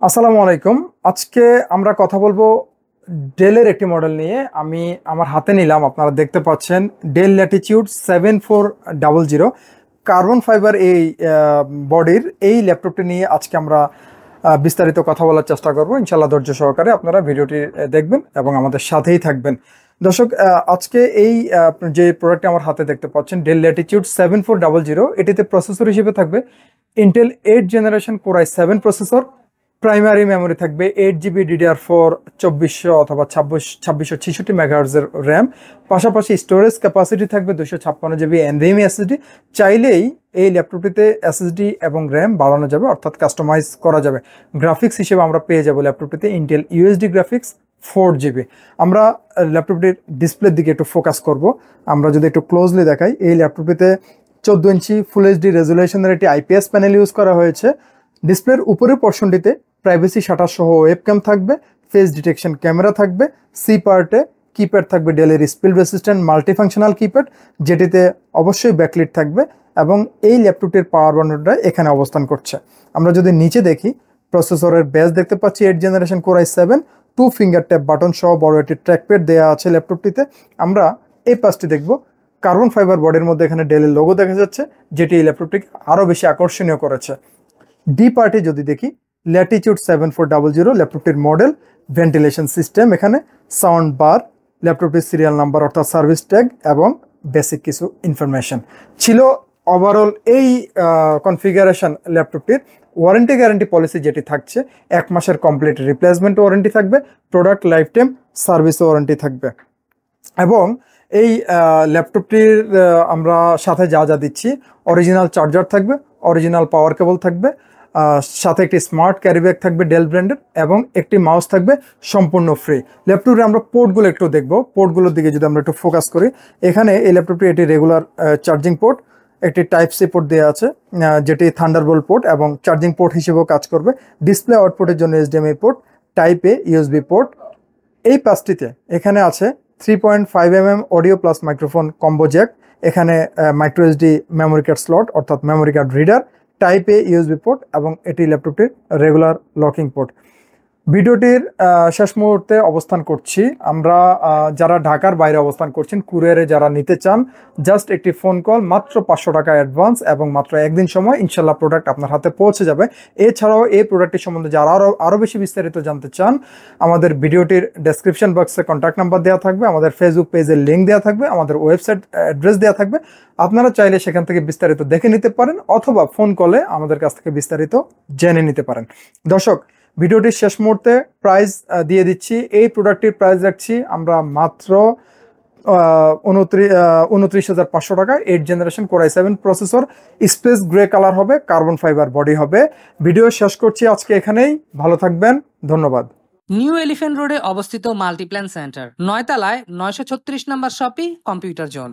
আসসালামু আলাইকুম। আজকে আমরা কথা বলবো ডেলের একটি মডেল নিয়ে। আমি আমার হাতে নিলাম, আপনারা দেখতে পাচ্ছেন ডেল ল্যাটিটিউড 7400 কার্বন ফাইবার এই বডির এই ল্যাপটপটি নিয়ে আজকে আমরা বিস্তারিত কথা বলার চেষ্টা করব। ইনশাল্লাহ ধৈর্য সহকারে আপনারা ভিডিওটি দেখবেন এবং আমাদের সাথেই থাকবেন। দর্শক, আজকে এই যে প্রোডাক্টটি আমার হাতে দেখতে পাচ্ছেন ডেল ল্যাটিটিউড 7400, এটিতে প্রসেসর হিসেবে থাকবে Intel 8 generation core i7 processor. Primary memory থাকবে 8 GB DDR4 2400 অথবা 2666 মেগাহার্জের র্যাম। পাশাপাশি স্টোরেজ ক্যাপাসিটি থাকবে 256 GB NVMe SSD। চাইলেই এই ল্যাপটপটিতে SSD এবং র্যাম বাড়ানো যাবে, অর্থাৎ কাস্টমাইজ করা যাবে। গ্রাফিক্স হিসেবে আমরা পেয়ে যাবো ল্যাপটপটিতে ইন্টেল UHD গ্রাফিক্স 4 GB। আমরা ল্যাপটপটির ডিসপ্লের দিকে একটু ফোকাস করব। আমরা যদি একটু ক্লোজলি দেখাই, এই ল্যাপটপটিতে 14 ইঞ্চি ফুল এইচডি রেজুলেশনের একটি IPS প্যানেল ইউজ করা হয়েছে। ডিসপ্লের উপরের পোর্শনটিতে প্রাইভেসি শাটার সহ ওয়েবক্যাম থাকবে, ফেস ডিটেকশন ক্যামেরা থাকবে, সি পার্টে কিপ্যাড থাকবে ডেলের স্পিড রেসিস্ট্যান্ট মাল্টিফাংশনাল কিপ্যাড, যেটিতে অবশ্যই ব্যাকলিট থাকবে এবং এই ল্যাপটপটির পাওয়ার বান্ডলটা এখানে অবস্থান করছে। আমরা যদি নিচে দেখি, প্রসেসরের বেস দেখতে পাচ্ছি 8 generation core i7, 2 finger tap button সহ বড় একটি ট্র্যাকপ্যাড দেওয়া আছে ল্যাপটপটিতে। আমরা এই পাশটি দেখব, কার্বন ফাইবার বডির মধ্যে এখানে ডেলের লোগো দেখা যাচ্ছে, যেটি এই ল্যাপটপটিকে আরও বেশি আকর্ষণীয় করেছে। ডি পার্টে যদি দেখি, ল্যাটিটিউড 7400 ল্যাপটপটির মডেল, ভেন্টিলেশন সিস্টেম, এখানে সাউন্ড বার, ল্যাপটপটির সিরিয়াল নাম্বার অর্থাৎ সার্ভিস ট্যাগ এবং বেসিক কিছু ইনফরমেশন ছিল। ওভারঅল এই কনফিগারেশন ল্যাপটপটির ওয়ারেন্টি গ্যারান্টি পলিসি যেটি থাকছে, 1 মাসের কমপ্লিট রিপ্লেসমেন্ট ওয়ারেন্টি থাকবে, product life time service warranty থাকবে। এবং এই ল্যাপটপটির আমরা সাথে যা যা দিচ্ছি, অরিজিনাল চার্জার থাকবে, অরিজিনাল পাওয়ার কেবল থাকবে, সাথে একটি স্মার্ট ক্যারি ব্যাগ থাকবে ডেল ব্র্যান্ডের, এবং একটি মাউস থাকবে সম্পূর্ণ ফ্রি। ল্যাপটপে আমরা পোর্টগুলো একটু দেখব। পোর্টগুলোর দিকে যদি আমরা একটু ফোকাস করি, এখানে এই ল্যাপটপটি এটি রেগুলার চার্জিং পোর্ট, একটি টাইপ সি পোর্ট দেওয়া আছে যেটি থান্ডারবোল্ট পোর্ট এবং চার্জিং পোর্ট হিসেবেও কাজ করবে। ডিসপ্লে আউটপুটের জন্য HDMI port, type A USB port. এই পাঁচটিতে এখানে আছে 3.5 mm audio plus microphone combo jack, এখানে micro SD memory card slot অর্থাৎ memory card reader, type A USB port এবং এটি ল্যাপটপটির রেগুলার লকিং পোর্ট। ভিডিওটির শেষ মুহূর্তে অবস্থান করছি আমরা। যারা ঢাকার বাইরে অবস্থান করছেন, কুরিয়ারে যারা নিতে চান, জাস্ট একটি ফোন কল, মাত্র 500 টাকা অ্যাডভান্স এবং মাত্র একদিন সময়, ইনশাল্লাহ প্রোডাক্ট আপনার হাতে পৌঁছে যাবে। এছাড়াও এই প্রোডাক্টটি সম্বন্ধে যারা আরও বেশি বিস্তারিত জানতে চান, আমাদের ভিডিওটির ডেসক্রিপশন বক্সে কন্ট্যাক্ট নাম্বার দেওয়া থাকবে, আমাদের ফেসবুক পেজের লিঙ্ক দেওয়া থাকবে, আমাদের ওয়েবসাইট অ্যাড্রেস দেওয়া থাকবে। আপনারা চাইলে সেখান থেকে বিস্তারিত দেখে নিতে পারেন অথবা ফোন কলে আমাদের কাছ থেকে বিস্তারিত জেনে নিতে পারেন। দর্শক, ভিডিওটির শেষ মুহূর্তে প্রাইস দিয়ে দিচ্ছি। এই প্রোডাক্টটির প্রাইস রাখছি আমরা মাত্র 29,500 টাকা। 8 generation core i7 processor, space grey colour হবে, কার্বন ফাইবার বডি হবে। ভিডিও শেষ করছি আজকে এখানেই। ভালো থাকবেন, ধন্যবাদ। নিউ এলিফ্যান্ট রোডে অবস্থিত মাল্টিপ্ল্যান সেন্টার, 9 তলায় 936 নম্বর শপি কম্পিউটার জোন।